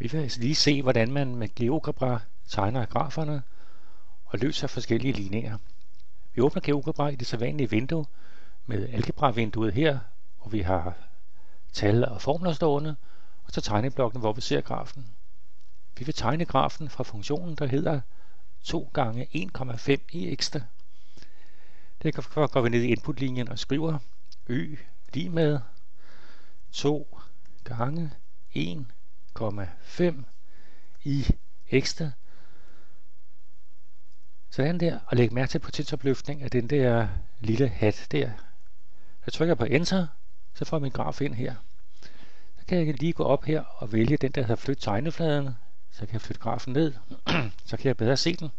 Vi vil altså lige se, hvordan man med GeoGebra tegner graferne og løser forskellige ligninger. Vi åbner GeoGebra i det sædvanlige vindue med algebra-vinduet her, hvor vi har tal og formler stående, og så tegneblokken, hvor vi ser grafen. Vi vil tegne grafen fra funktionen, der hedder 2 gange 1,5 i ekstra. Derfor går vi ned i inputlinjen og skriver y lig med 2 gange 1,5 i ekstra. Sådan der, og læg mærke til potentialopløftning af den der lille hat der. Jeg trykker på Enter, så får jeg min graf ind her. Så kan jeg lige gå op her og vælge den, der hedder Flyt tegnefladen. Så kan jeg flytte grafen ned, så kan jeg bedre se den.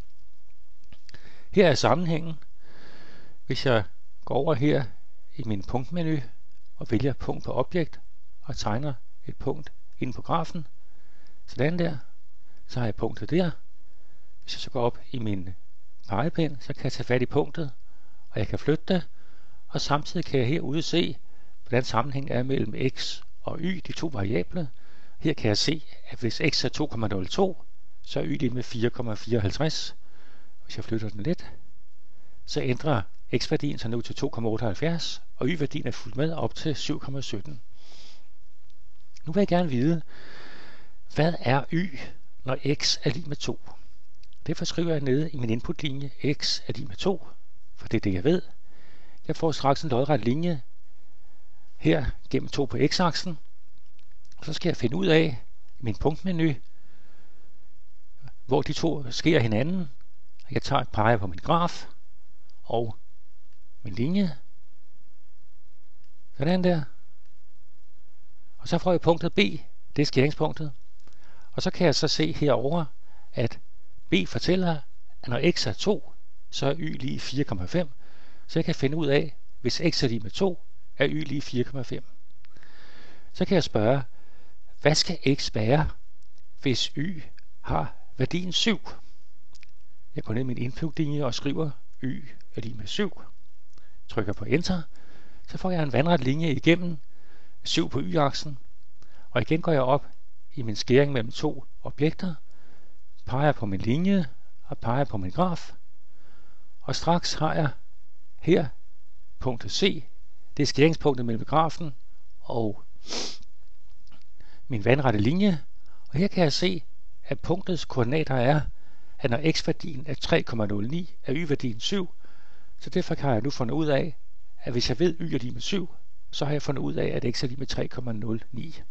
Her er sammenhængen. Hvis jeg går over her i min punktmenu og vælger punkt på objekt og tegner et punkt ind på grafen, sådan der, så har jeg punktet der. Hvis jeg så går op i min pegepind, så kan jeg tage fat i punktet, og jeg kan flytte det, og samtidig kan jeg herude se, hvordan sammenhængen er mellem x og y, de to variable. Her kan jeg se, at hvis x er 2,02, så er y lig med 4,54. Hvis jeg flytter den lidt, så ændrer x-værdien sig nu til 2,78, og y-værdien er fulgt med op til 7,17. Nu vil jeg gerne vide, hvad er y, når x er lig med 2? Derfor skriver jeg nede i min inputlinje, x er lig med 2, for det er det, jeg ved. Jeg får straks en lodret linje her gennem 2 på x-aksen, og så skal jeg finde ud af i min punktmenu, hvor de to sker hinanden. Jeg tager et peger på min graf og min linje. Sådan der. Og så får jeg punktet B, det er skæringspunktet. Og så kan jeg så se herover, at B fortæller, at når x er 2, så er y lig 4,5. Så jeg kan finde ud af, hvis x er lig med 2, er y lig 4,5. Så kan jeg spørge, hvad skal x være, hvis y har værdien 7? Jeg går ned i min inputlinje og skriver y er lig med 7. Trykker på Enter, så får jeg en vandret linje igennem 7 på y-aksen. Og igen går jeg op i min skæring mellem to objekter, peger på min linje og peger på min graf. Og straks har jeg her punktet C, det er skæringspunktet mellem grafen og min vandrette linje. Og her kan jeg se, at punktets koordinater er, at når x-værdien er 3,09, er y-værdien 7. Så derfor har jeg nu fundet ud af, at hvis jeg ved y er lig med 7, så har jeg fundet ud af, at x er lig med 3,09.